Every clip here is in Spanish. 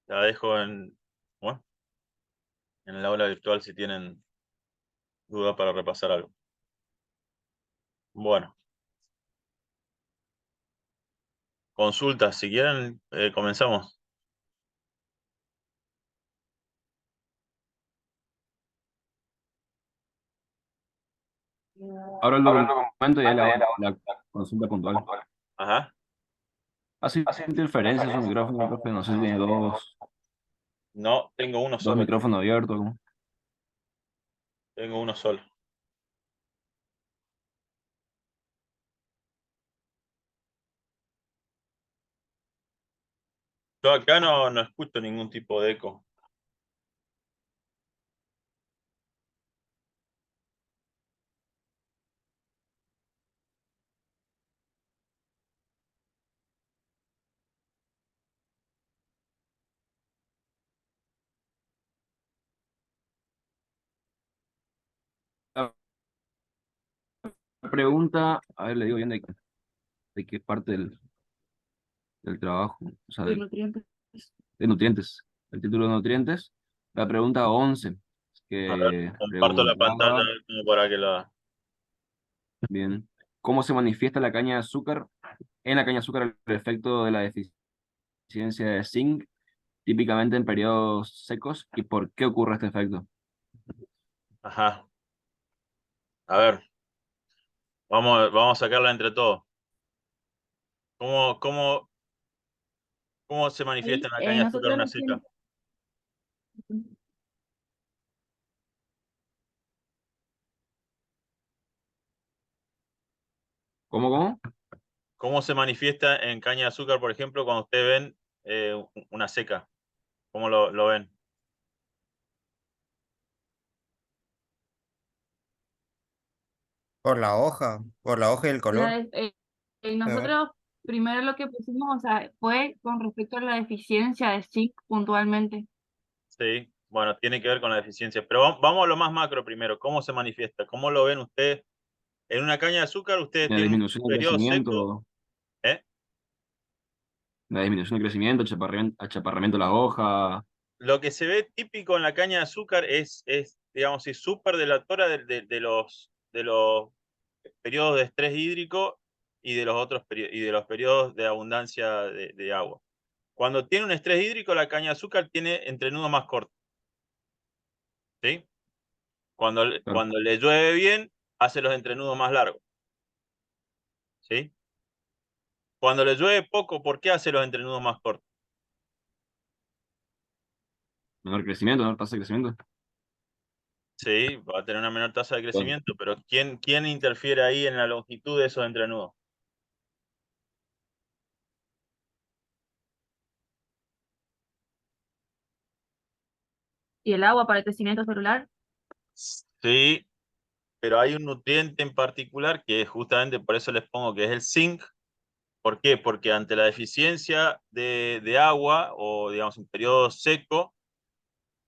La dejo bueno, en el aula virtual si tienen duda para repasar algo. Bueno, consultas, si quieren, comenzamos. Abro el documento y ahí le hago la consulta puntual. Ajá. Hace interferencia su micrófono, profe. No sé si tiene No, tengo uno dos solo. micrófonos abiertos. Tengo uno solo. Yo acá no escucho ningún tipo de eco. La pregunta, a ver, le digo bien de qué parte del trabajo, o sea, Nutrientes. de nutrientes. El título de nutrientes. La pregunta 11 A ver, que comparto la pantalla preguntaba, como para que la... bien, ¿cómo se manifiesta la caña de azúcar? En la caña de azúcar el efecto de la deficiencia de zinc, típicamente en periodos secos, y por qué ocurre este efecto. Ajá. A ver, vamos a sacarla entre todos. ¿Cómo, cómo, cómo se manifiesta Ahí, en la caña de azúcar nosotros una seca? ¿Cómo? ¿Cómo se manifiesta en caña de azúcar, por ejemplo, cuando ustedes ven una seca? ¿Cómo lo ven? Por la hoja y el color. Eh, nosotros primero lo que pusimos, o sea, fue con respecto a la deficiencia de zinc puntualmente. Sí, bueno, tiene que ver con la deficiencia. Pero vamos a lo más macro primero. ¿Cómo se manifiesta? ¿Cómo lo ven ustedes? En una caña de azúcar ustedes La tienen un disminución del periodo seco, crecimiento, ¿eh? la disminución del crecimiento, achaparramiento de la hoja. Lo que se ve típico en la caña de azúcar es digamos, es súper delatora de los periodos de estrés hídrico y de los otros y de los periodos de abundancia de agua. Cuando tiene un estrés hídrico, la caña de azúcar tiene entrenudo más corto, ¿sí? Cuando, Claro. cuando le llueve bien, hace los entrenudos más largos, ¿sí? Cuando le llueve poco, ¿por qué hace los entrenudos más cortos? Menor crecimiento, menor tasa de crecimiento. Sí, va a tener una menor tasa de Bueno, crecimiento, pero ¿quién interfiere ahí en la longitud de esos entrenudos? Y el agua para el crecimiento celular. Sí, pero hay un nutriente en particular que justamente por eso les pongo que es el zinc. ¿Por qué? Porque ante la deficiencia de agua o digamos un periodo seco,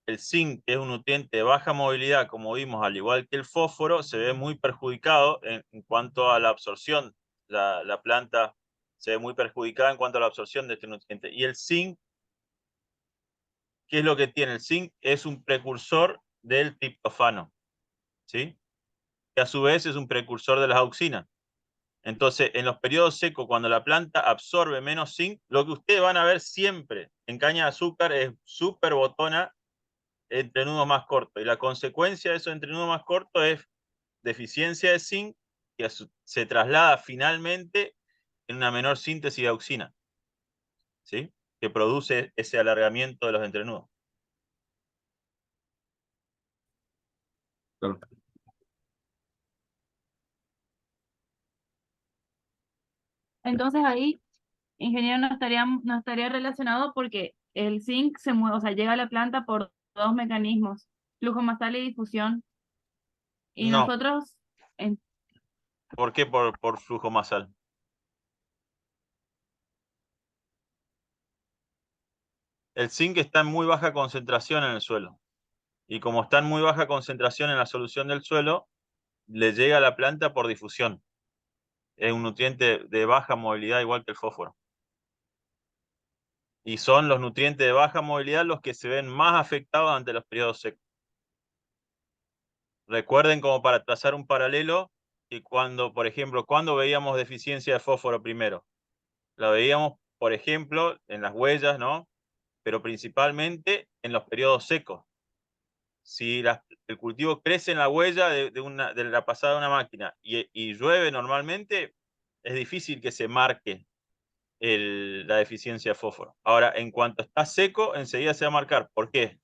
el zinc, que es un nutriente de baja movilidad, como vimos, al igual que el fósforo, se ve muy perjudicado en cuanto a la absorción. La planta se ve muy perjudicada en cuanto a la absorción de este nutriente. Y el zinc, ¿qué es lo que tiene? El zinc es un precursor del triptofano, ¿sí? Que a su vez es un precursor de las auxinas. Entonces, en los periodos secos, cuando la planta absorbe menos zinc, lo que ustedes van a ver siempre en caña de azúcar es súper botona, entrenudo más corto. Y la consecuencia de esos entrenudos más cortos es deficiencia de zinc que se traslada finalmente en una menor síntesis de auxina, ¿sí? Que produce ese alargamiento de los entrenudos. claro. Entonces ahí, ingeniero, no estaría relacionado porque el zinc se mueve, o sea, llega a la planta por dos mecanismos, flujo masal y difusión. Y No, nosotros, en- ¿por qué por flujo masal? El zinc está en muy baja concentración en el suelo. Y como está en muy baja concentración en la solución del suelo, le llega a la planta por difusión. Es un nutriente de baja movilidad igual que el fósforo. Y son los nutrientes de baja movilidad los que se ven más afectados ante los periodos secos. Recuerden, como para trazar un paralelo, que cuando, por ejemplo, cuando veíamos deficiencia de fósforo primero, la veíamos, por ejemplo, en las huellas, ¿no? Pero principalmente en los periodos secos. Si el cultivo crece en la huella de la pasada de una máquina y llueve normalmente, es difícil que se marque la deficiencia de fósforo. Ahora, en cuanto está seco, enseguida se va a marcar. ¿Por qué?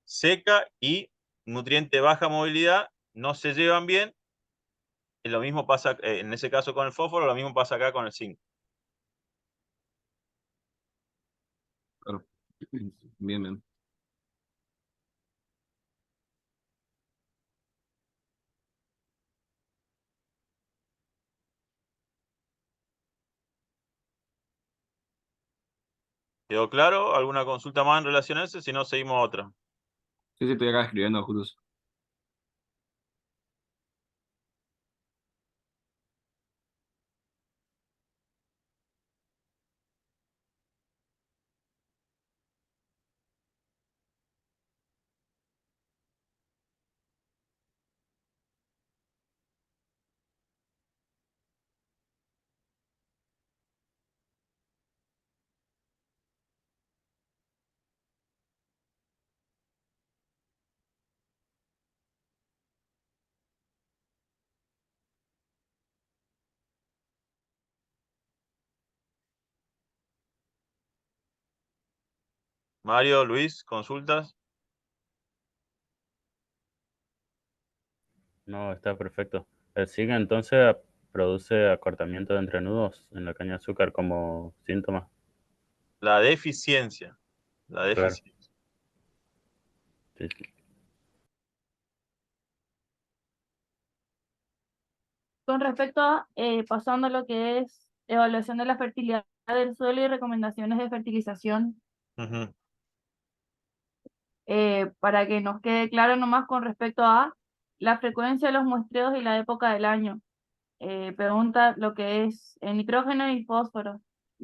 Seca y nutriente de baja movilidad no se llevan bien. Y lo mismo pasa en ese caso con el fósforo, lo mismo pasa acá con el zinc. Claro. Bien, bien. ¿Quedó claro? ¿Alguna consulta más en relación a eso? Si no, seguimos otra. Sí, sí, estoy acá escribiendo justo. Mario, Luis, consultas. No, está perfecto. El zinc entonces produce acortamiento de entrenudos en la caña de azúcar como síntoma. La deficiencia. La Claro. deficiencia. Sí, sí. Con respecto a, pasando a lo que es evaluación de la fertilidad del suelo y recomendaciones de fertilización, Ujú. para que nos quede claro nomás con respecto a la frecuencia de los muestreos y la época del año. Pregunta lo que es nitrógeno y fósforo,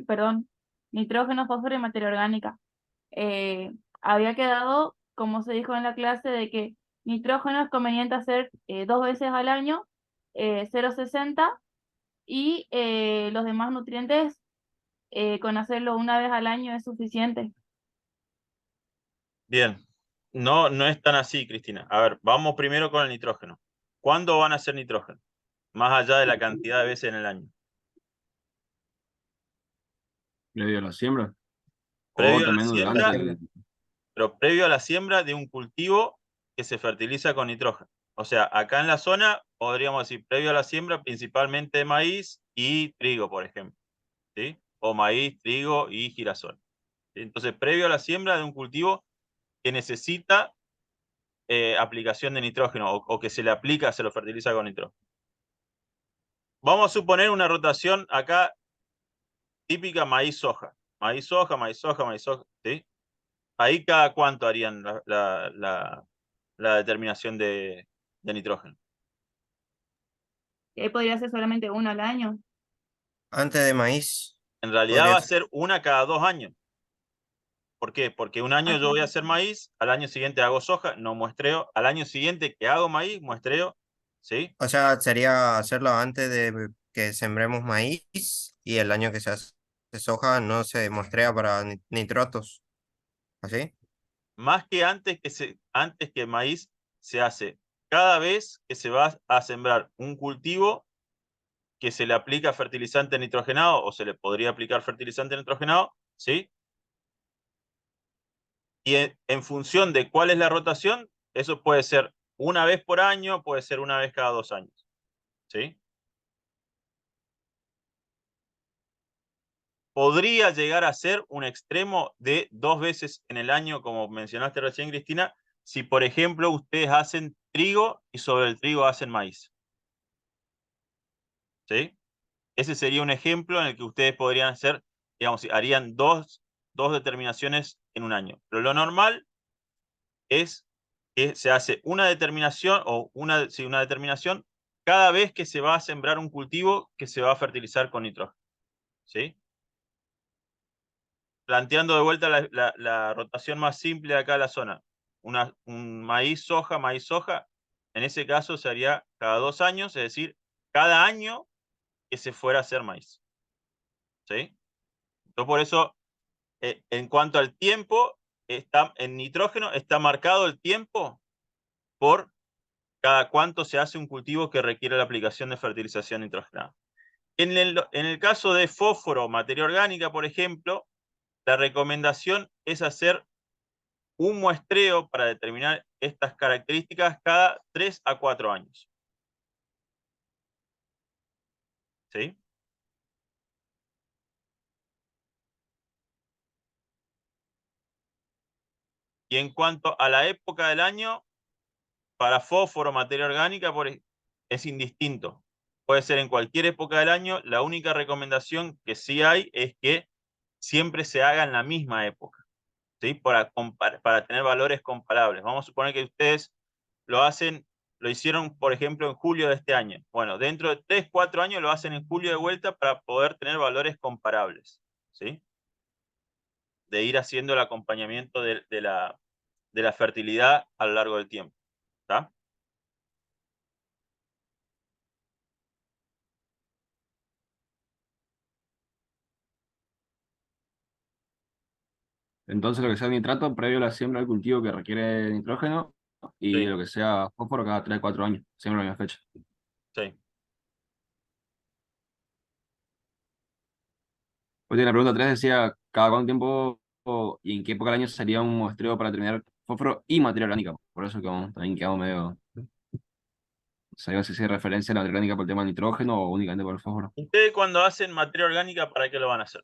perdón, nitrógeno, fósforo y materia orgánica. Había quedado, como se dijo en la clase, de que nitrógeno es conveniente hacer 2 veces al año, 0,60, y los demás nutrientes, con hacerlo una vez al año es suficiente. Bien. No, no es tan así, Cristina. A ver, vamos primero con el nitrógeno. ¿Cuándo van a hacer nitrógeno? Más allá de la cantidad de veces en el año. Previo a la siembra. O Previo a la también siembra, durante. pero previo a la siembra de un cultivo que se fertiliza con nitrógeno. O sea, acá en la zona podríamos decir previo a la siembra principalmente de maíz y trigo, por ejemplo, ¿sí? O maíz, trigo y girasol. ¿Sí? Entonces, previo a la siembra de un cultivo que necesita aplicación de nitrógeno o que se le aplica, se lo fertiliza con nitrógeno. Vamos a suponer una rotación acá típica maíz-soja. Maíz-soja, maíz-soja, maíz-soja, ¿sí? Ahí cada cuánto harían la determinación de nitrógeno. Podría ser solamente uno al año. Antes de maíz, En realidad podría va a ser. ser una cada 2 años. ¿Por qué? Porque un año yo voy a hacer maíz, al año siguiente hago soja, no muestreo, al año siguiente que hago maíz, muestreo, ¿sí? O sea, sería hacerlo antes de que sembremos maíz y el año que se hace soja no se muestrea para nitratos. ¿Así? Más que antes que maíz se hace cada vez que se va a sembrar un cultivo que se le aplica fertilizante nitrogenado o se le podría aplicar fertilizante nitrogenado, ¿sí? Y en función de cuál es la rotación, eso puede ser una vez por año, puede ser una vez cada 2 años, ¿sí? Podría llegar a ser un extremo de 2 veces en el año, como mencionaste recién, Cristina, si por ejemplo ustedes hacen trigo y sobre el trigo hacen maíz, ¿sí? Ese sería un ejemplo en el que ustedes podrían hacer, digamos, harían dos determinaciones en un año. Pero lo normal es que se hace una determinación o una determinación cada vez que se va a sembrar un cultivo que se va a fertilizar con nitrógeno, ¿sí? planteando de vuelta la rotación más simple de acá a la zona. Un maíz, soja, en ese caso sería cada 2 años, es decir, cada año que se fuera a hacer maíz. ¿Sí? Entonces, por eso, en cuanto al tiempo, en nitrógeno está marcado el tiempo por cada cuánto se hace un cultivo que requiere la aplicación de fertilización nitrogenada. En el caso de fósforo, materia orgánica, por ejemplo, la recomendación es hacer un muestreo para determinar estas características cada 3 a 4 años. ¿Sí? Y en cuanto a la época del año, para fósforo, materia orgánica, es indistinto. Puede ser en cualquier época del año. La única recomendación que sí hay es que siempre se haga en la misma época, ¿sí? Para tener valores comparables. Vamos a suponer que ustedes lo hicieron, por ejemplo, en julio de este año. Bueno, dentro de 3, 4 años lo hacen en julio de vuelta para poder tener valores comparables, ¿sí? De ir haciendo el acompañamiento de la fertilidad a lo largo del tiempo, ¿está? Entonces, lo que sea nitrato previo a la siembra del cultivo que requiere nitrógeno y Sí, lo que sea fósforo cada 3 4 años, siempre a la misma fecha. sí. Pues la pregunta 3 decía, ¿cada cuánto tiempo y en qué época del año sería un muestreo para determinar fósforo y materia orgánica? Por eso que también quedamos medio... ¿Sabía si hace referencia a la materia orgánica por el tema del nitrógeno o únicamente por el fósforo? Ustedes cuando hacen materia orgánica, ¿para qué lo van a hacer?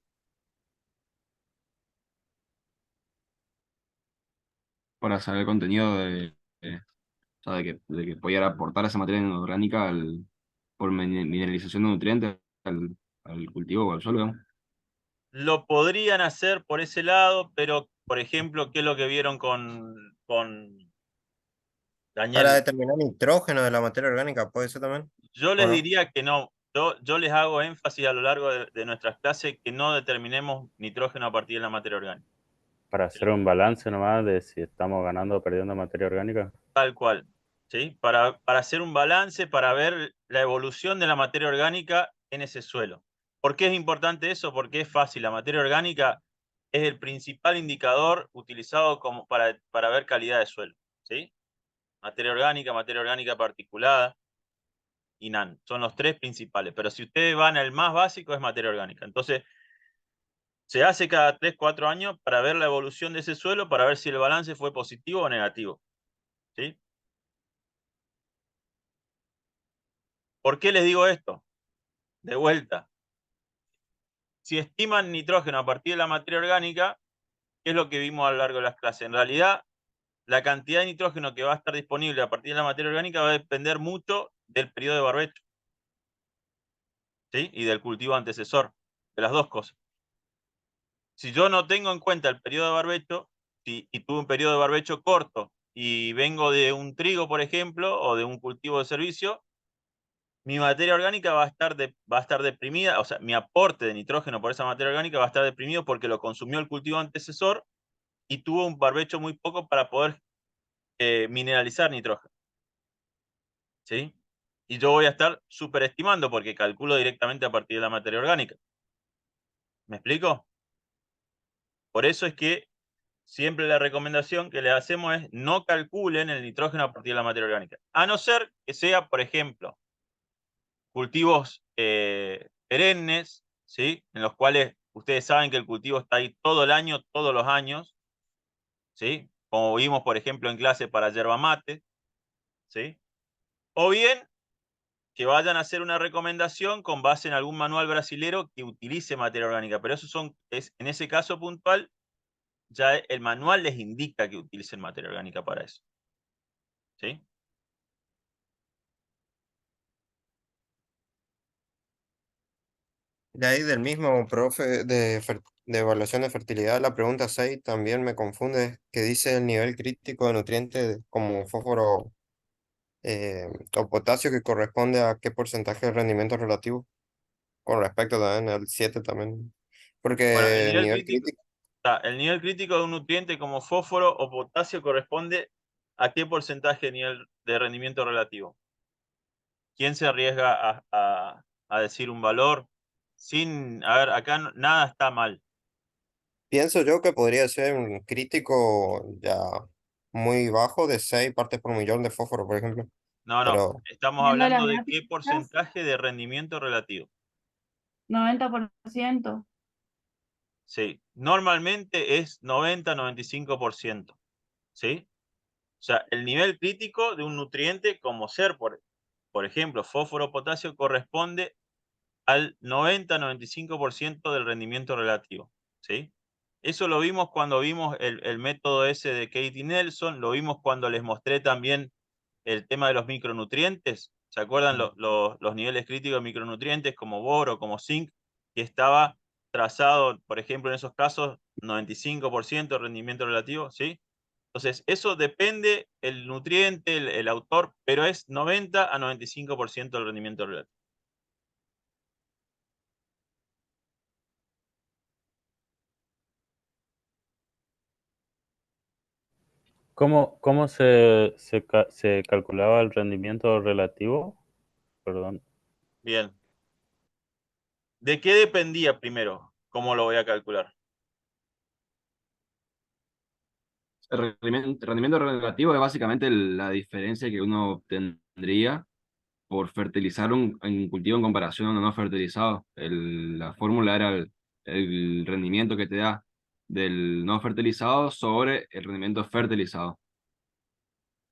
Para saber el contenido o sea, de que pudiera aportar esa materia orgánica por mineralización de nutrientes al cultivo o al suelo, digamos. Lo podrían hacer por ese lado, pero, por ejemplo, ¿qué es lo que vieron con Para Daniel? determinar nitrógeno de la materia orgánica, ¿puede ser también? Yo ¿O les no? diría que no. Yo les hago énfasis a lo largo de nuestras clases que no determinemos nitrógeno a partir de la materia orgánica. Para hacer un balance nomás de si estamos ganando o perdiendo materia orgánica. Tal cual. ¿Sí? Para hacer un balance, para ver la evolución de la materia orgánica en ese suelo. ¿Por qué es importante eso? Porque es fácil. La materia orgánica es el principal indicador utilizado para ver calidad de suelo. ¿Sí? Materia orgánica particulada y NaN. Son los 3 principales. Pero si ustedes van al más básico, es materia orgánica. Entonces, se hace cada 3, 4 años para ver la evolución de ese suelo, para ver si el balance fue positivo o negativo. ¿Sí? ¿Por qué les digo esto? De vuelta. Si estiman nitrógeno a partir de la materia orgánica, ¿qué es lo que vimos a lo largo de las clases? En realidad, la cantidad de nitrógeno que va a estar disponible a partir de la materia orgánica va a depender mucho del periodo de barbecho, ¿sí? Y del cultivo antecesor, de las dos cosas. Si yo no tengo en cuenta el periodo de barbecho, y tuve un periodo de barbecho corto, y vengo de un trigo, por ejemplo, o de un cultivo de servicio, mi materia orgánica va a estar deprimida, o sea, mi aporte de nitrógeno por esa materia orgánica va a estar deprimido porque lo consumió el cultivo antecesor y tuvo un barbecho muy poco para poder mineralizar nitrógeno, ¿sí? Y yo voy a estar superestimando porque calculo directamente a partir de la materia orgánica. ¿Me explico? Por eso es que siempre la recomendación que le hacemos es no calculen el nitrógeno a partir de la materia orgánica, a no ser que sea, por ejemplo, cultivos perennes, ¿sí? En los cuales ustedes saben que el cultivo está ahí todo el año, todos los años, ¿sí? Como vimos, por ejemplo, en clase para yerba mate, ¿sí? O bien que vayan a hacer una recomendación con base en algún manual brasilero que utilice materia orgánica, pero en ese caso puntual, ya el manual les indica que utilicen materia orgánica para eso, ¿sí? De ahí del mismo profe de evaluación de fertilidad, la pregunta 6 también me confunde, que dice el nivel crítico de nutrientes como fósforo o potasio que corresponde a qué porcentaje de rendimiento relativo, con respecto también al 7 también, Bueno, el porque el nivel nivel crítico, crítico, El nivel crítico de un nutriente como fósforo o potasio corresponde a qué porcentaje de nivel de rendimiento relativo. ¿Quién se arriesga a decir un valor? A ver, acá nada está mal. Pienso yo que podría ser un crítico ya muy bajo de 6 partes por millón de fósforo, por ejemplo. No. Pero Estamos Viendo las hablando de qué gráficas, porcentaje de rendimiento relativo. 90%. Sí, normalmente es 90-95%. ¿Sí? O sea, el nivel crítico de un nutriente como ser, por ejemplo, fósforo o potasio, corresponde al 90-95% del rendimiento relativo. ¿Sí? Eso lo vimos cuando vimos el método ese de Katie Nelson, lo vimos cuando les mostré también el tema de los micronutrientes. ¿Se acuerdan los niveles críticos de micronutrientes como boro, como zinc, que estaba trazado, por ejemplo, en esos casos, 95% de rendimiento relativo? ¿Sí? Entonces, eso depende el nutriente, el autor, pero es 90-95% del rendimiento relativo. ¿Cómo se calculaba el rendimiento relativo? Perdón. Bien. ¿De qué dependía primero? ¿Cómo lo voy a calcular? El rendimiento relativo es básicamente la diferencia que uno obtendría por fertilizar un cultivo en comparación a uno no fertilizado. La fórmula era el rendimiento que te da del no fertilizado sobre el rendimiento fertilizado.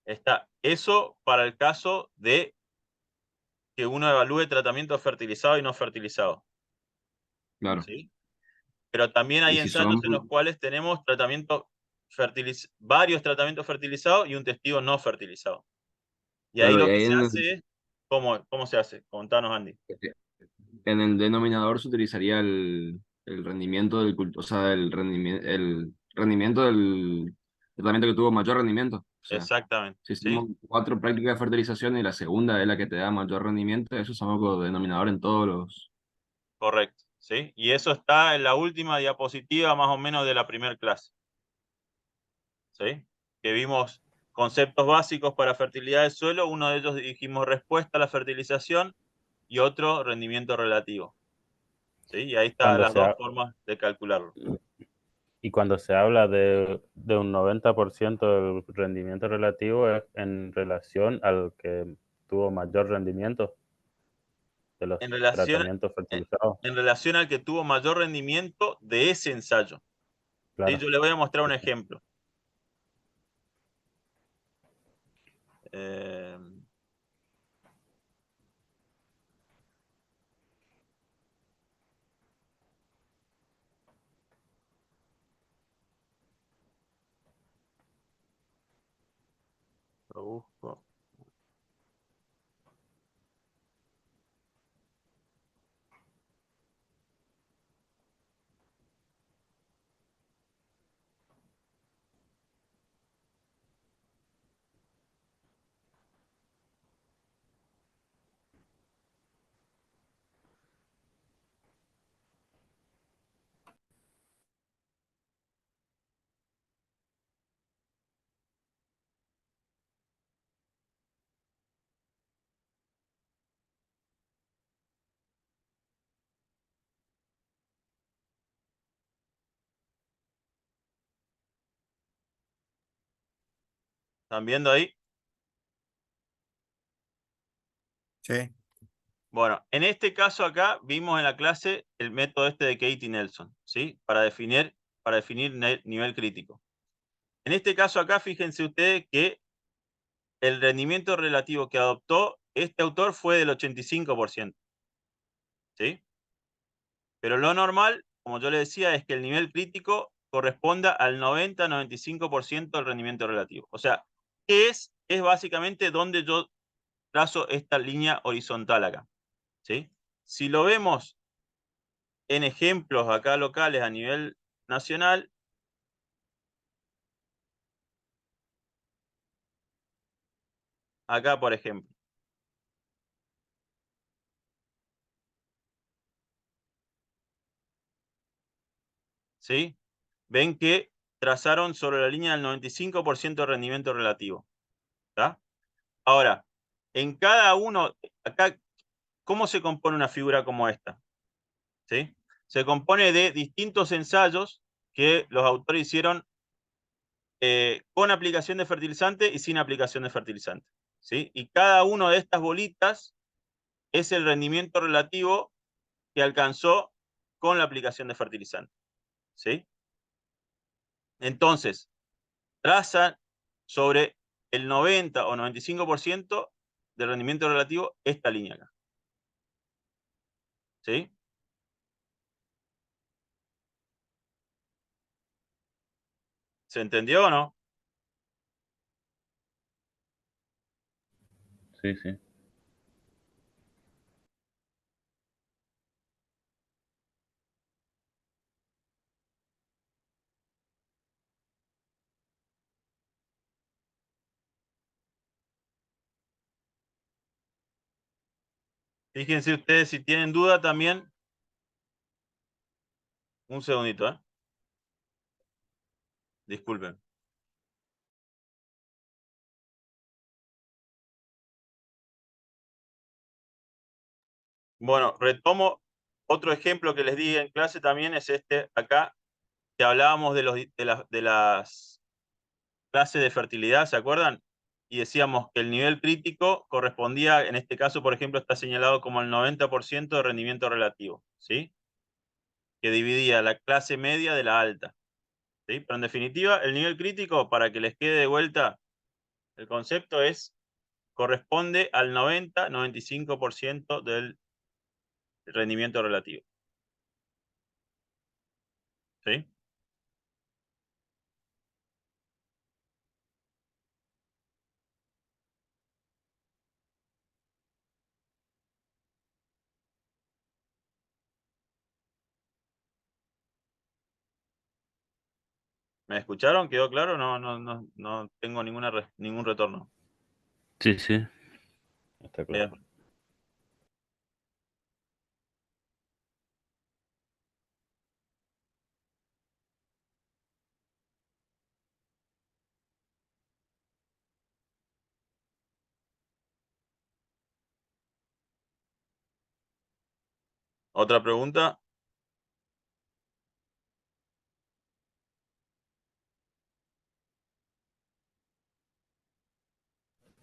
Está eso para el caso de que uno evalúe tratamiento fertilizado y no fertilizado. Claro. ¿Sí? Pero también Y hay si ensayos son, en los cuales tenemos varios tratamientos fertilizados y un testigo no fertilizado. Y ahí claro, y lo que ahí se hace es, ¿cómo se hace? Contanos, Andy. en el denominador se utilizaría el rendimiento del cultivo, o sea, el rendimiento del tratamiento que tuvo mayor rendimiento. O sea, Exactamente, si ¿sí? hicimos 4 prácticas de fertilización y la segunda es la que te da mayor rendimiento, eso usamos como denominador en todos los... Correcto, ¿sí? Y eso está en la última diapositiva más o menos de la primera clase, ¿sí? Que vimos conceptos básicos para fertilidad del suelo, uno de ellos dijimos respuesta a la fertilización y otro rendimiento relativo, ¿sí? Y ahí están Cuando las se, dos ha- formas de calcularlo. y cuando se habla de un 90% del rendimiento relativo es en relación al que tuvo mayor rendimiento de los En relación, tratamientos en, fertilizados. en relación al que tuvo mayor rendimiento de ese ensayo, ¿sí? Claro. Yo les voy a mostrar un ejemplo. Eh, lo busco. ¿Están viendo ahí? sí, Bueno, en este caso acá vimos en la clase el método este de Katie Nelson, ¿sí? Para definir nivel crítico. En este caso acá, fíjense ustedes que el rendimiento relativo que adoptó este autor fue del 85%, ¿sí? Pero lo normal, como yo le decía, es que el nivel crítico corresponda al 90-95% del rendimiento relativo. O sea, ¿qué es? Es básicamente donde yo trazo esta línea horizontal acá, ¿sí? Si lo vemos en ejemplos acá locales a nivel nacional, acá por ejemplo, ¿sí? ven que trazaron sobre la línea del 95% de rendimiento relativo. ¿Está? Ahora, en cada uno, acá, ¿cómo se compone una figura como esta? ¿Sí? Se compone de distintos ensayos que los autores hicieron con aplicación de fertilizante y sin aplicación de fertilizante. ¿Sí? Y cada una de estas bolitas es el rendimiento relativo que alcanzó con la aplicación de fertilizante. ¿Sí? Entonces, trazan sobre el 90 o 95% de rendimiento relativo esta línea acá. ¿Sí? ¿Se entendió o no? Sí, sí. Fíjense ustedes si tienen duda también. Un segundito, ¿eh? Disculpen. Bueno, retomo. Otro ejemplo que les di en clase también es este acá, que hablábamos de las clases de fertilidad, ¿se acuerdan? Y decíamos que el nivel crítico correspondía, en este caso, por ejemplo, está señalado como el 90% de rendimiento relativo, ¿sí? Que dividía la clase media de la alta, ¿sí? Pero en definitiva, el nivel crítico, para que les quede de vuelta el concepto, corresponde al 90-95% del rendimiento relativo, ¿sí? ¿Me escucharon? ¿Quedó claro? No tengo ningún retorno. Sí, sí. Está claro. Bien. ¿Otra pregunta?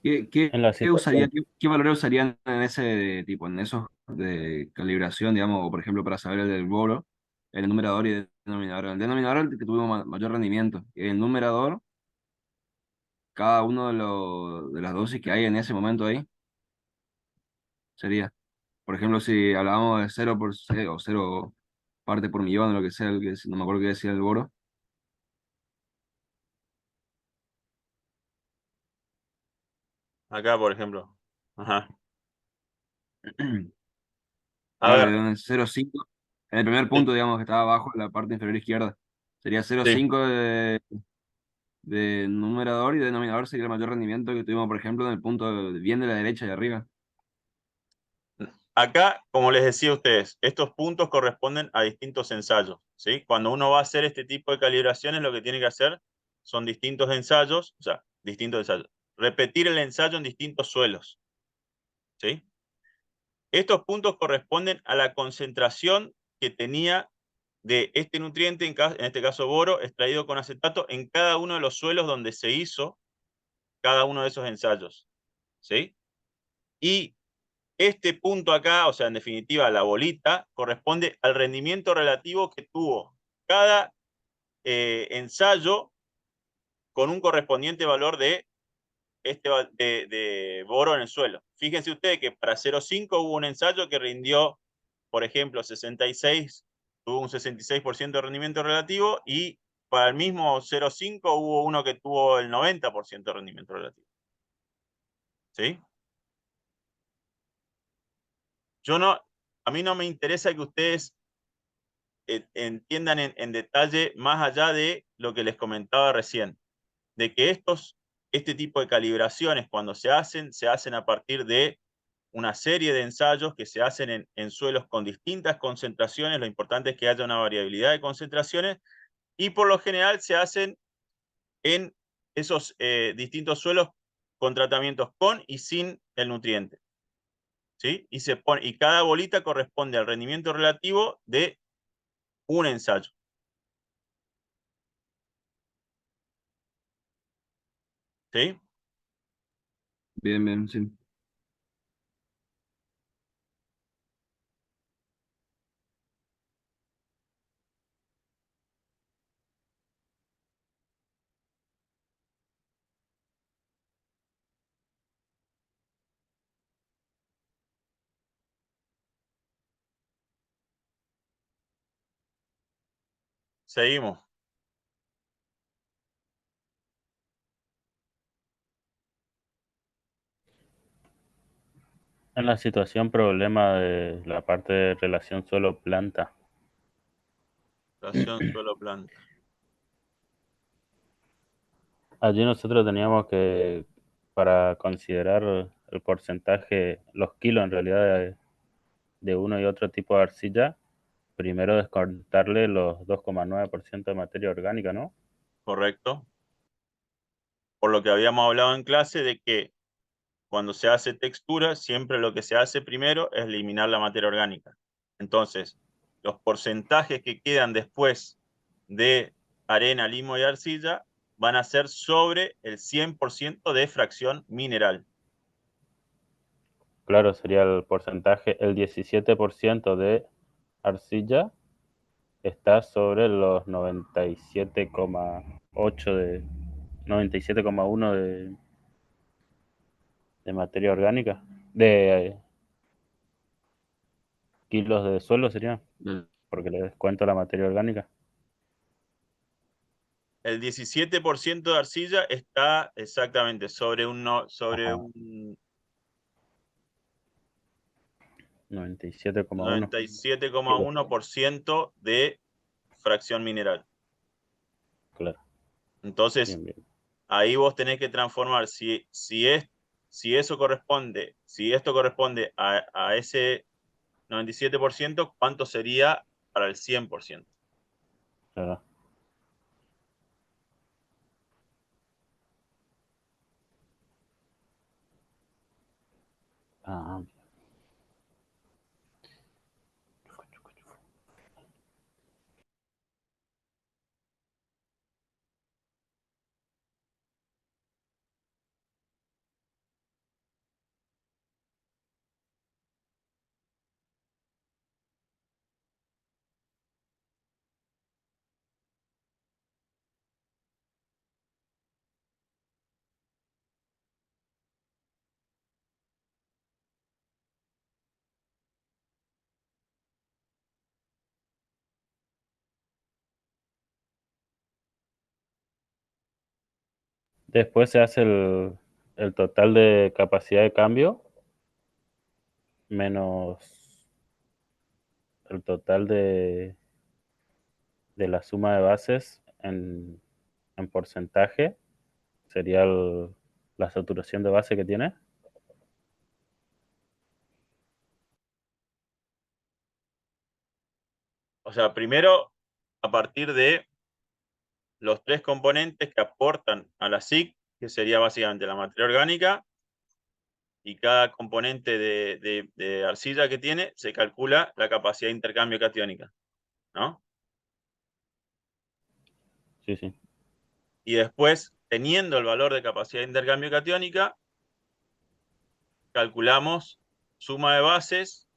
En la Qué usaría, situación, qué valores usarían en ese tipo, en esos de calibración, digamos, o por ejemplo, para saber el del boro, el numerador y el denominador? El denominador es el que tuvimos mayor rendimiento. Y el numerador, cada uno de las dosis que hay en ese momento ahí, sería. Por ejemplo, si hablábamos de 0 por 0 o 0 parte por millón, o lo que sea, no me acuerdo qué decía el boro. Acá, por ejemplo. Ajá. A Claro, ver, de 0,5. En el primer sí, punto, digamos, que estaba abajo en la parte inferior izquierda. Sería sí. 0,5 de numerador, y de denominador sería el mayor rendimiento que tuvimos, por ejemplo, en el punto bien de la derecha y arriba. Acá, como les decía a ustedes, estos puntos corresponden a distintos ensayos, ¿sí? Cuando uno va a hacer este tipo de calibraciones, lo que tiene que hacer son distintos ensayos, o sea, distintos ensayos. Repetir el ensayo en distintos suelos, ¿sí? Estos puntos corresponden a la concentración que tenía de este nutriente, en este caso boro, extraído con acetato, en cada uno de los suelos donde se hizo cada uno de esos ensayos, ¿sí? Y este punto acá, o sea, en definitiva, la bolita, corresponde al rendimiento relativo que tuvo cada ensayo con un correspondiente valor de boro en el suelo. Fíjense ustedes que para 0,5 hubo un ensayo que rindió, por ejemplo, 66, tuvo un 66% de rendimiento relativo, y para el mismo 0,5 hubo uno que tuvo el 90% de rendimiento relativo. ¿Sí? A mí no me interesa que ustedes entiendan en detalle más allá de lo que les comentaba recién, de que este tipo de calibraciones cuando se hacen a partir de una serie de ensayos que se hacen en suelos con distintas concentraciones. Lo importante es que haya una variabilidad de concentraciones y por lo general se hacen en esos distintos suelos con tratamientos con y sin el nutriente. ¿Sí? Y cada bolita corresponde al rendimiento relativo de un ensayo. ¿Sí? Bien, bien, sí. Seguimos. En la situación problema de la parte de relación suelo-planta, Relación suelo-planta. allí nosotros teníamos que, para considerar el porcentaje, los kilos en realidad de uno y otro tipo de arcilla, primero descontarle los 2,9% de materia orgánica, ¿no? Correcto. Por lo que habíamos hablado en clase de que cuando se hace textura, siempre lo que se hace primero es eliminar la materia orgánica. Entonces, los porcentajes que quedan después de arena, limo y arcilla van a ser sobre el 100% de fracción mineral. Claro, sería el porcentaje, el 17% de arcilla está sobre los 97,8 de 97,1 de materia orgánica, de kilos de suelo sería, Bien. porque le descuento la materia orgánica. El 17% de arcilla está exactamente sobre Ajá, un 97,1. 97,1% de fracción mineral. Claro, Entonces, bien, bien. ahí vos tenés que transformar si esto corresponde a ese 97%, ¿cuánto sería para el 100%? Claro. Ah, después se hace el total de capacidad de cambio menos el total de la suma de bases en porcentaje, sería la saturación de base que tiene. O sea, primero, a partir de los tres componentes que aportan a la SIC, que sería básicamente la materia orgánica, y cada componente de arcilla que tiene, se calcula la capacidad de intercambio catiónica, ¿no? Sí, sí. Y después, teniendo el valor de capacidad de intercambio catiónica, calculamos suma de bases,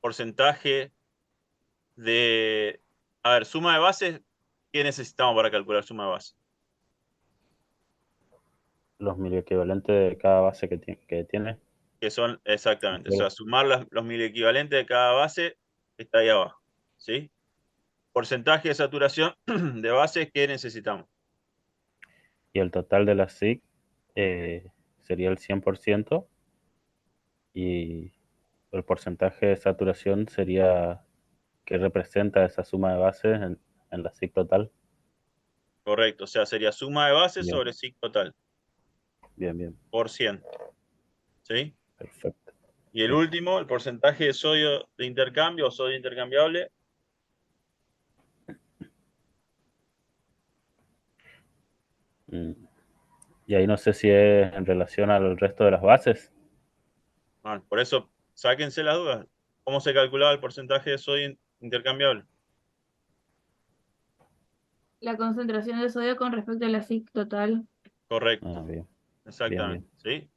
porcentaje de... A ver, suma de bases, ¿qué necesitamos para calcular suma de bases? Los miliequivalentes de cada base que tiene. Que son exactamente, o Claro. sea, sumar los miliequivalentes de cada base está ahí abajo, ¿sí? Porcentaje de saturación de bases que necesitamos. Y el total de la SIC sería el 100% y el porcentaje de saturación sería que representa esa suma de bases en la SIC total. Correcto, o sea, sería suma de bases Bien, sobre SIC total, bien, bien. por 100, ¿sí? Perfecto. Y el Sí. último, el porcentaje de sodio de intercambio o sodio intercambiable, Mm. Y ahí no sé si es en relación al resto de las bases. Bueno, por eso, sáquense las dudas. ¿Cómo se calculaba el porcentaje de sodio intercambiable? La concentración de sodio con respecto a la SIC total. Correcto, Ah, bien, bien, exactamente. bien. ¿Sí?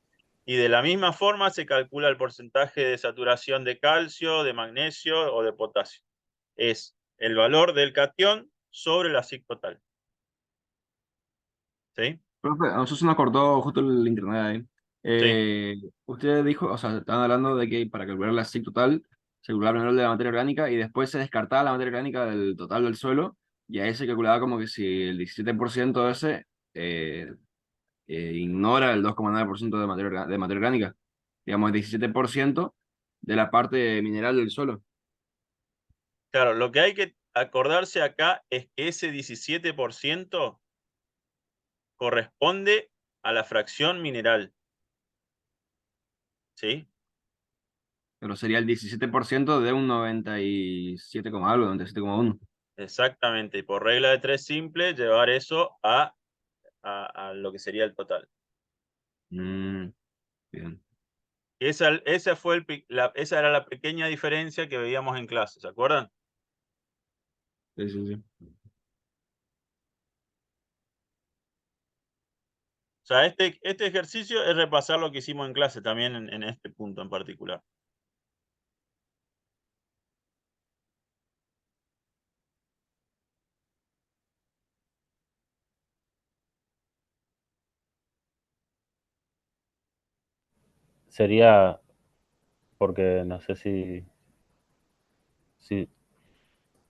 Y de la misma forma se calcula el porcentaje de saturación de calcio, de magnesio o de potasio. Es el valor del catión sobre la SIC total. ¿Sí? Profe, a nosotros se nos cortó justo el internet ahí. Sí, Usted dijo, o sea, estaban hablando de que para calcular la SIC total, se calculaba primero el de la materia orgánica y después se descartaba la materia orgánica del total del suelo y ahí se calculaba como que si el 17% de ese ignora el 2,9% de de materia orgánica. Digamos, el 17% de la parte mineral del suelo. claro, lo que hay que acordarse acá es que ese 17% corresponde a la fracción mineral. ¿Sí? Pero sería el 17% de un 97, algo, 97,1. Exactamente. Y por regla de tres simple, llevar eso a lo que sería el total. Mm, bien. Esa era la pequeña diferencia que veíamos en clase, ¿se acuerdan? Sí, sí, sí. O sea, este ejercicio es repasar lo que hicimos en clase también en este punto en particular. Sería porque no sé si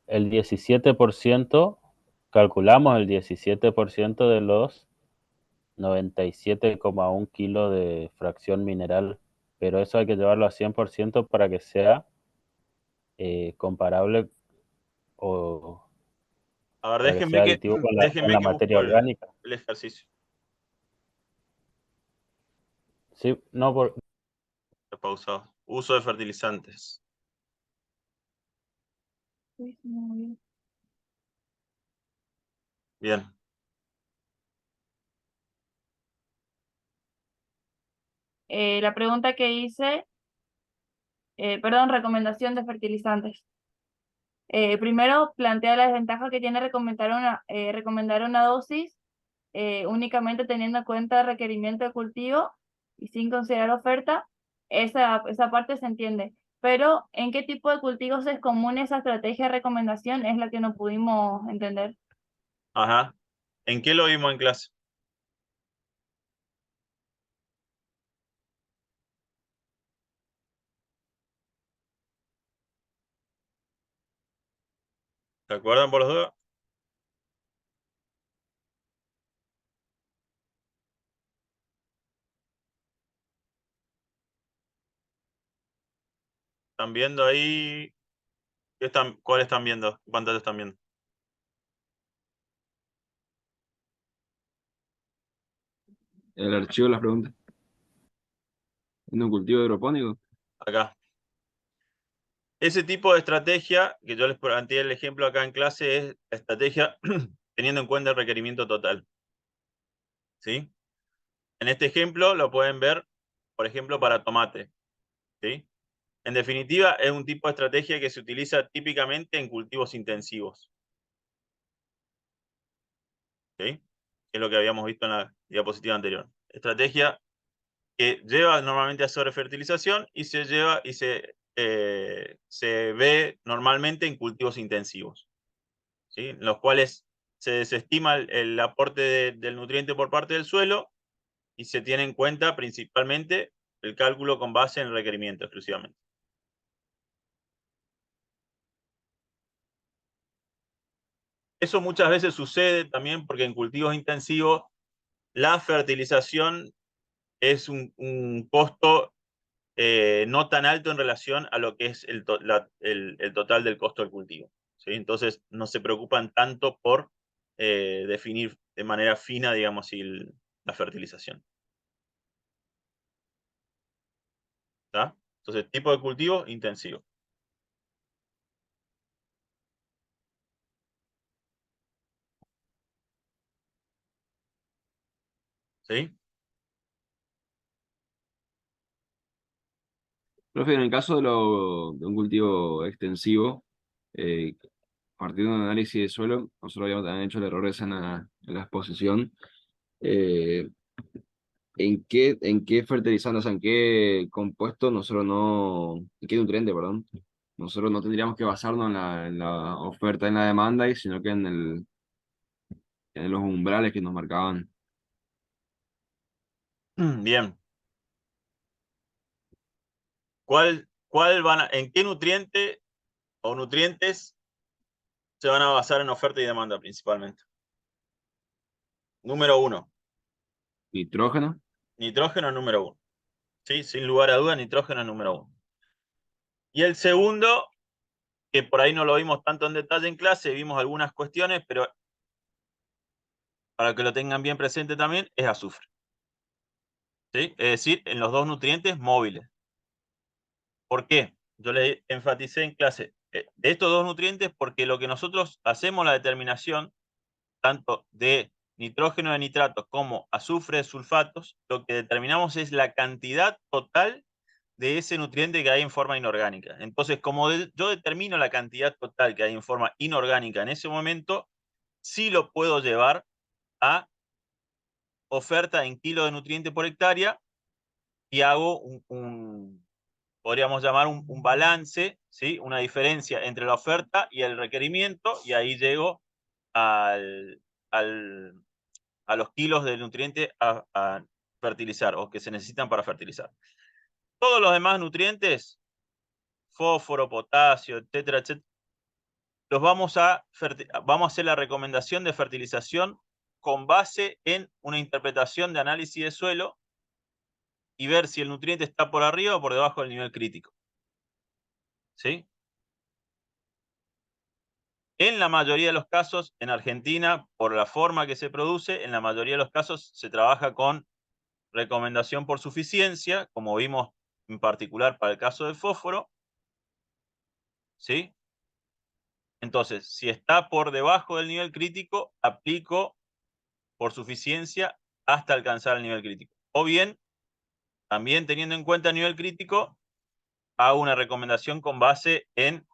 el 17%, calculamos el 17% de los 97,1 kilos de fracción mineral, pero eso hay que llevarlo a 100% para que sea comparable o A ver, para que sea aditivo con déjenme la que materia busco orgánica. el ejercicio. Sí, no, He pausado. Uso de fertilizantes. Sí, muy bien. Bien. La pregunta que hice, perdón, recomendación de fertilizantes. Primero, plantea la desventaja que tiene recomendar una dosis únicamente teniendo en cuenta el requerimiento de cultivo y sin considerar oferta. Esa parte se entiende. Pero, ¿en qué tipo de cultivos es común esa estrategia de recomendación? Es la que no pudimos entender. Ajá. ¿En qué lo vimos en clase? ¿Se acuerdan por los dos? ¿Están viendo ahí? ¿Cuál están viendo? ¿Qué pantalla están viendo? El archivo de las preguntas. En un cultivo hidropónico. Acá. Ese tipo de estrategia, que yo les planteé el ejemplo acá en clase, es la estrategia teniendo en cuenta el requerimiento total. ¿Sí? En este ejemplo lo pueden ver, por ejemplo, para tomate. ¿Sí? En definitiva, es un tipo de estrategia que se utiliza típicamente en cultivos intensivos. ¿Sí? Que es lo que habíamos visto en la diapositiva anterior. Estrategia que lleva normalmente a sobrefertilización y se ve normalmente en cultivos intensivos, ¿sí? En los cuales se desestima el aporte del nutriente por parte del suelo y se tiene en cuenta principalmente el cálculo con base en el requerimiento exclusivamente. Eso muchas veces sucede también porque en cultivos intensivos la fertilización es un costo no tan alto en relación a lo que es el total del costo del cultivo. ¿Sí? Entonces no se preocupan tanto por definir de manera fina, digamos, la fertilización. ¿Está? Entonces, tipo de cultivo intensivo. ¿Sí? Profe, en el caso de un cultivo extensivo, partiendo de un análisis de suelo, nosotros habíamos también hecho el error ese en la exposición. eh, ¿En qué fertilizante, o sea, en qué compuesto nosotros no, en qué nutriente, perdón, nosotros no tendríamos que basarnos en la oferta, en la demanda, sino que en los umbrales que nos marcaban? Bien. ¿En qué nutriente o nutrientes se van a basar en oferta y demanda principalmente? Número 1, Nitrógeno. nitrógeno número 1. ¿Sí? Sin lugar a dudas, nitrógeno es número 1. Y el segundo, que por ahí no lo vimos tanto en detalle en clase, vimos algunas cuestiones, pero para que lo tengan bien presente también, es azufre. ¿Sí? Es decir, en los dos nutrientes móviles. ¿Por qué? Yo le enfaticé en clase de estos dos nutrientes porque lo que nosotros hacemos la determinación, tanto de nitrógeno de nitratos como azufre de sulfatos, lo que determinamos es la cantidad total de ese nutriente que hay en forma inorgánica. Entonces, como yo determino la cantidad total que hay en forma inorgánica en ese momento, sí lo puedo llevar a oferta en kilo de nutriente por hectárea y hago podríamos llamar un balance, ¿sí? Una diferencia entre la oferta y el requerimiento, y ahí llego al, al, a los kilos de nutriente a fertilizar o que se necesitan para fertilizar. Todos los demás nutrientes, fósforo, potasio, etcétera, etcétera, los vamos a hacer la recomendación de fertilización con base en una interpretación de análisis de suelo y ver si el nutriente está por arriba o por debajo del nivel crítico. ¿Sí? En la mayoría de los casos, en Argentina, por la forma que se produce, en la mayoría de los casos se trabaja con recomendación por suficiencia, como vimos en particular para el caso del fósforo. ¿Sí? Entonces, si está por debajo del nivel crítico, aplico por suficiencia hasta alcanzar el nivel crítico. O bien, también teniendo en cuenta el nivel crítico, hago una recomendación con base en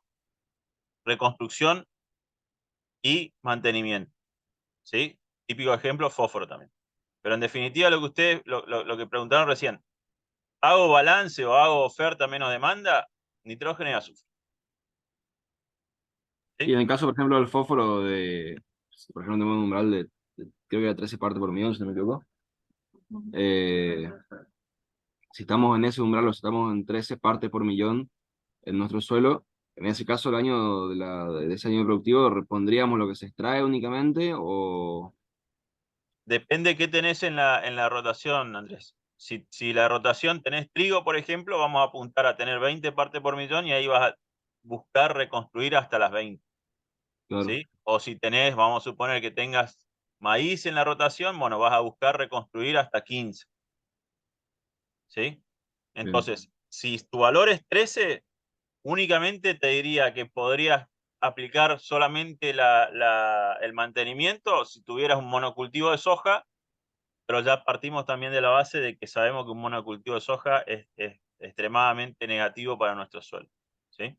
reconstrucción y mantenimiento. ¿Sí? Típico ejemplo, fósforo también. Pero en definitiva, lo que ustedes, lo que preguntaron recién, ¿hago balance o hago oferta menos demanda? Nitrógeno y azufre. Y ¿Sí? en el caso, por ejemplo, del fósforo, por ejemplo, tenemos un umbral creo que era 13 partes por millón, si no me equivoco. Eh, si estamos en ese umbral o si estamos en 13 partes por millón en nuestro suelo, en ese caso, el año de ese año productivo, ¿repondríamos lo que se extrae únicamente o...? Depende qué tenés en la rotación, Andrés. Si la rotación tenés trigo, por ejemplo, vamos a apuntar a tener 20 partes por millón y ahí vas a buscar reconstruir hasta las 20. Claro, ¿Sí? O si tenés, vamos a suponer que tengas maíz en la rotación, bueno, vas a buscar reconstruir hasta 15. ¿Sí? bien, Entonces, si tu valor es 13, únicamente te diría que podrías aplicar solamente el mantenimiento si tuvieras un monocultivo de soja, pero ya partimos también de la base de que sabemos que un monocultivo de soja es extremadamente negativo para nuestro suelo. ¿Sí?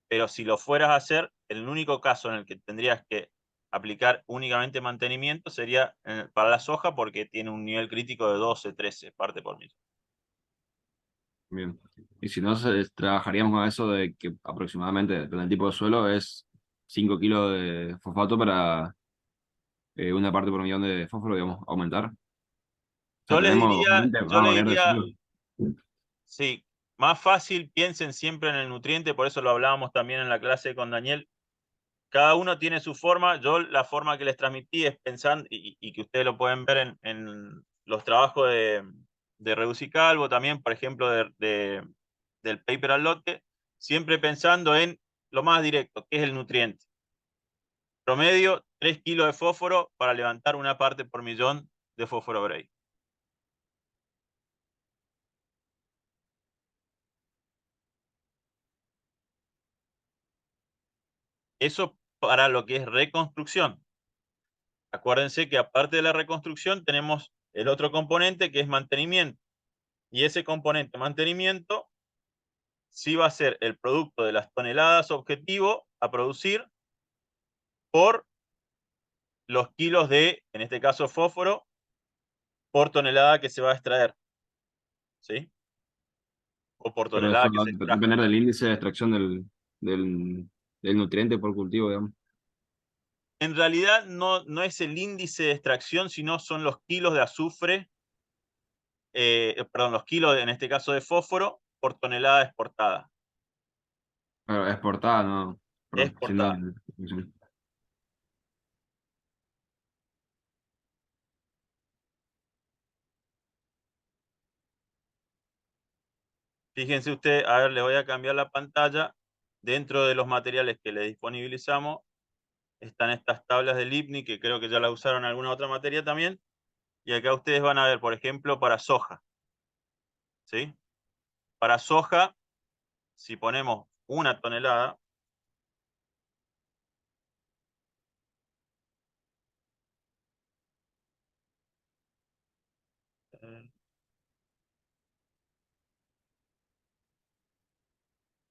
Pero si lo fueras a hacer, el único caso en el que tendrías que aplicar únicamente mantenimiento sería para la soja porque tiene un nivel crítico de 12, 13 parte por millón. bien. Y si no, trabajaríamos con eso de que aproximadamente, depende del tipo de suelo, es 5 kilos de fosfato para una parte por millón de fósforo, digamos, aumentar. O sea, Yo les tenemos, diría, obviamente, yo vamos a les variar de diría, suelo. sí, más fácil piensen siempre en el nutriente, por eso lo hablábamos también en la clase con Daniel. Cada uno tiene su forma. Yo la forma que les transmití es pensando, y que ustedes lo pueden ver en los trabajos de Reduci Calvo también, por ejemplo, del paper al lote, siempre pensando en lo más directo, que es el nutriente. Promedio, 3 kilos de fósforo para levantar una parte por millón de fósforo Bray. Eso para lo que es reconstrucción. Acuérdense que aparte de la reconstrucción tenemos el otro componente que es mantenimiento. Y ese componente mantenimiento sí va a ser el producto de las toneladas objetivo a producir por los kilos de, en este caso, fósforo por tonelada que se va a extraer. ¿Sí? O por Pero tonelada eso que va a se extracta. depender del índice de extracción del nutriente por cultivo, digamos. En realidad no es el índice de extracción, sino son los kilos de azufre, perdón, los kilos, en este caso, de fósforo por tonelada exportada. Pero exportada, no. Perdón, si no. Exportada. Fíjense usted, a ver, le voy a cambiar la pantalla. Dentro de los materiales que le disponibilizamos están estas tablas del IPNI, que creo que ya la usaron en alguna otra materia también. Y acá ustedes van a ver, por ejemplo, para soja. ¿Sí? Para soja, si ponemos 1 tonelada,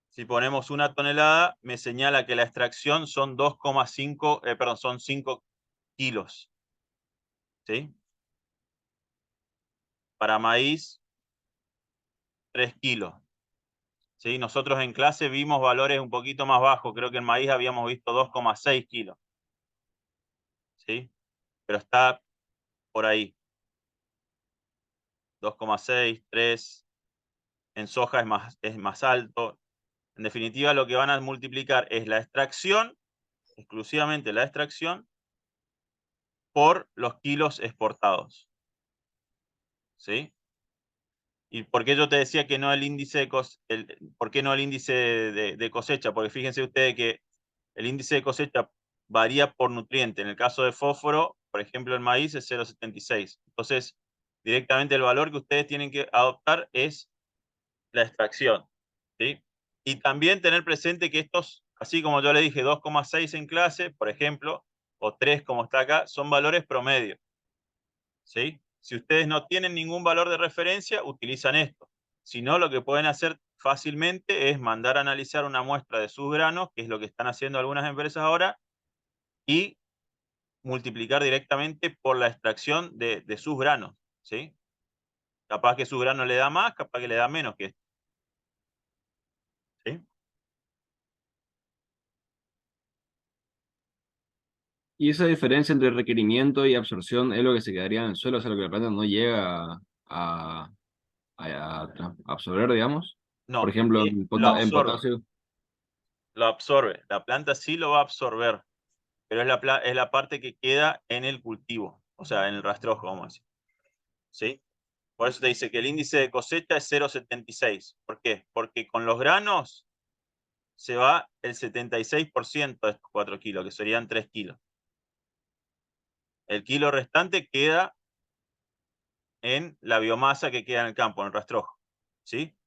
si ponemos 1 tonelada, me señala que la extracción son 2,5, perdón, son 5 kilos. ¿Sí? Para maíz, 3 kilos. ¿Sí? Nosotros en clase vimos valores un poquito más bajos. Creo que en maíz habíamos visto 2,6 kilos. ¿Sí? Pero está por ahí. 2,6, 3. En soja es más alto. En definitiva, lo que van a multiplicar es la extracción, exclusivamente la extracción, por los kilos exportados. ¿Sí? ¿Y por qué yo te decía que no el índice por qué no el índice de cosecha? Porque fíjense ustedes que el índice de cosecha varía por nutriente. En el caso de fósforo, por ejemplo, el maíz es 0,76. Entonces, directamente el valor que ustedes tienen que adoptar es la extracción. ¿Sí? Y también tener presente que estos, así como yo le dije, 2,6 en clase, por ejemplo, o 3 como está acá, son valores promedio. ¿Sí? Si ustedes no tienen ningún valor de referencia, utilizan esto. Si no, lo que pueden hacer fácilmente es mandar a analizar una muestra de sus granos, que es lo que están haciendo algunas empresas ahora, y multiplicar directamente por la extracción de sus granos. ¿Sí? Capaz que su grano le da más, capaz que le da menos que esto. ¿Sí? Y esa diferencia entre requerimiento y absorción es lo que se quedaría en el suelo, o sea, lo que la planta no llega a absorber, digamos. Por No, ejemplo, lo en absorbe. potasio. Lo absorbe. La planta sí lo va a absorber, pero es la parte que queda en el cultivo, o sea, en el rastrojo, vamos a decir. ¿Sí? Por eso te dice que el índice de cosecha es 0,76. ¿Por qué? Porque con los granos se va el 76% de estos 4 kilos, que serían 3 kilos. El kilo restante queda en la biomasa que queda en el campo, en el rastrojo. ¿Sí?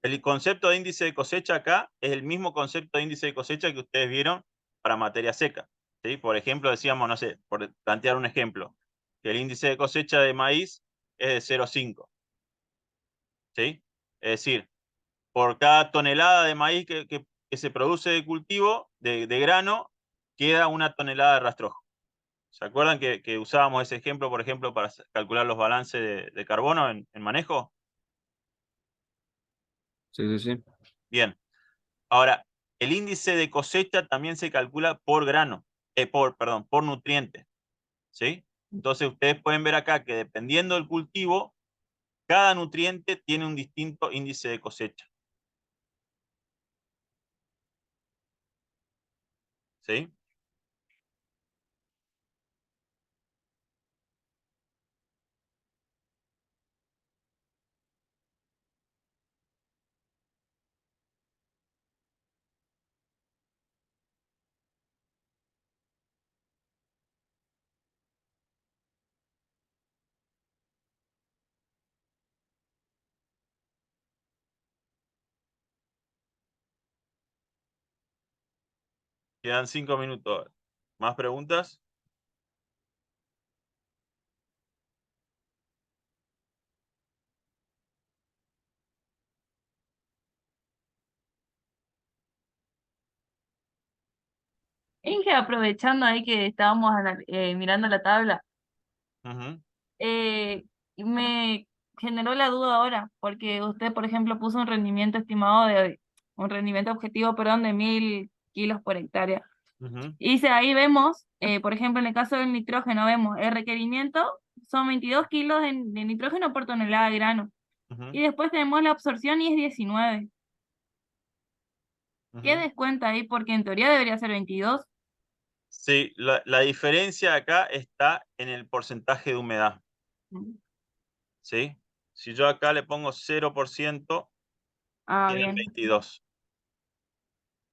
El concepto de índice de cosecha acá es el mismo concepto de índice de cosecha que ustedes vieron para materia seca. ¿Sí? Por ejemplo, decíamos, no sé, por plantear un ejemplo, que el índice de cosecha de maíz es de 0,5. ¿Sí? Es decir, por cada tonelada de maíz que se produce de cultivo, de grano, queda 1 tonelada de rastrojo. ¿Se acuerdan que usábamos ese ejemplo, por ejemplo, para calcular los balances de carbono en manejo? Sí, sí, sí. Bien. Ahora, el índice de cosecha también se calcula por grano, perdón, por nutriente. ¿Sí? Entonces ustedes pueden ver acá que dependiendo del cultivo, cada nutriente tiene un distinto índice de cosecha. ¿Sí? Quedan 5 minutos. ¿Más preguntas? Inge, aprovechando ahí que estábamos mirando la tabla, Ujú, me generó la duda ahora, porque usted, por ejemplo, puso un rendimiento estimado un rendimiento objetivo, perdón, de 1000 kilos por hectárea. ujú, Y si ahí vemos, por ejemplo, en el caso del nitrógeno, vemos el requerimiento son 22 kilos de nitrógeno por tonelada de grano. ujú, Y después tenemos la absorción y es 19. ¿Qué ujú. descuenta ahí? Porque en teoría debería ser 22. Sí, la diferencia acá está en el porcentaje de humedad, ¿sí? Si yo acá le pongo 0%, Ah, tienen bien, 22,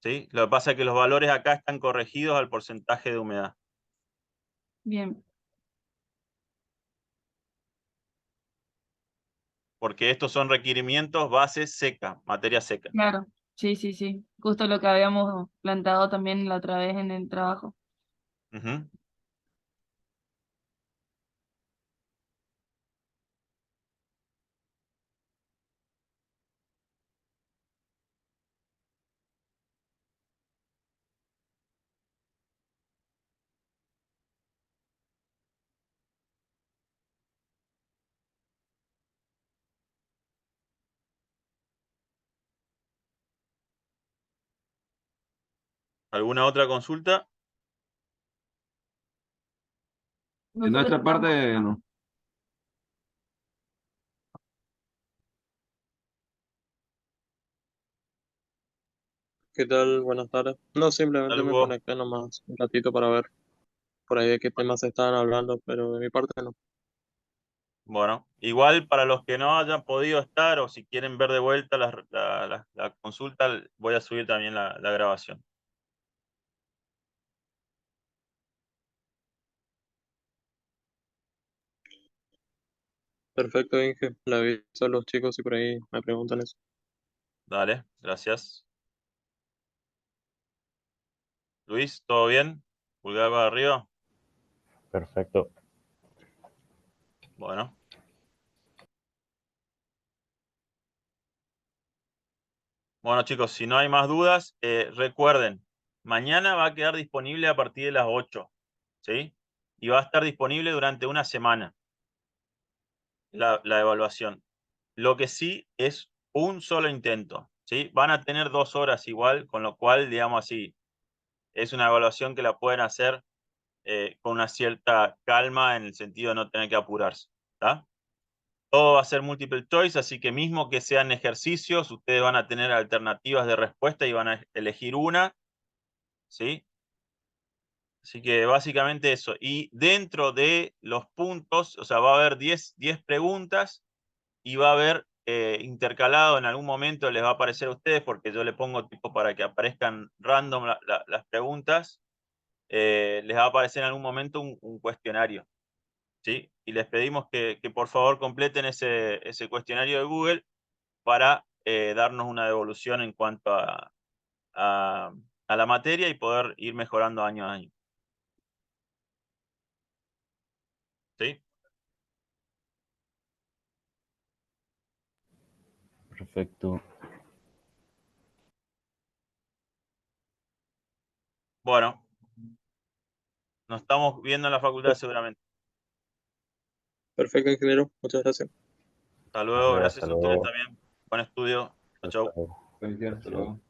¿sí? Lo que pasa es que los valores acá están corregidos al porcentaje de humedad. bien. Porque estos son requerimientos base seca, materia seca. Claro, sí, sí, sí. Justo lo que habíamos plantado también la otra vez en el trabajo. Ujú. ¿Alguna otra consulta? De Nosotros nuestra estamos. parte, no. ¿Qué tal? Buenas tardes. No, simplemente me ¿Algo? conecté nomás un ratito para ver por ahí de qué temas se estaban hablando, pero de mi parte no. Bueno, igual para los que no hayan podido estar o si quieren ver de vuelta la consulta, voy a subir también la grabación. Perfecto, Inge. Le aviso a los chicos si por ahí me preguntan eso. Dale, gracias. Luis, ¿todo bien? Pulgar para arriba. Perfecto. Bueno. Bueno, chicos, si no hay más dudas, recuerden, mañana va a quedar disponible a partir de las 8, ¿sí? Y va a estar disponible durante una semana la evaluación. Lo que sí es un solo intento, ¿sí? Van a tener 2 horas igual, con lo cual, digamos así, es una evaluación que la pueden hacer con una cierta calma en el sentido de no tener que apurarse, ¿está? Todo va a ser multiple choice, así que mismo que sean ejercicios, ustedes van a tener alternativas de respuesta y van a elegir una, ¿sí? Así que básicamente eso. Y dentro de los puntos, o sea, va a haber 10 preguntas y va a haber intercalado en algún momento, les va a aparecer a ustedes, porque yo le pongo tipo para que aparezcan random las preguntas, les va a aparecer en algún momento un cuestionario, ¿sí? Y les pedimos que por favor completen ese cuestionario de Google para darnos una devolución en cuanto a, a la materia y poder ir mejorando año a año, ¿sí? Perfecto. Bueno, nos estamos viendo en la facultad seguramente. Perfecto, ingeniero. Muchas gracias. Hasta luego, Vale, hasta gracias a ustedes luego. también. Buen estudio. Chau, Hasta chau. luego. Bendiciones, Hasta luego. luego.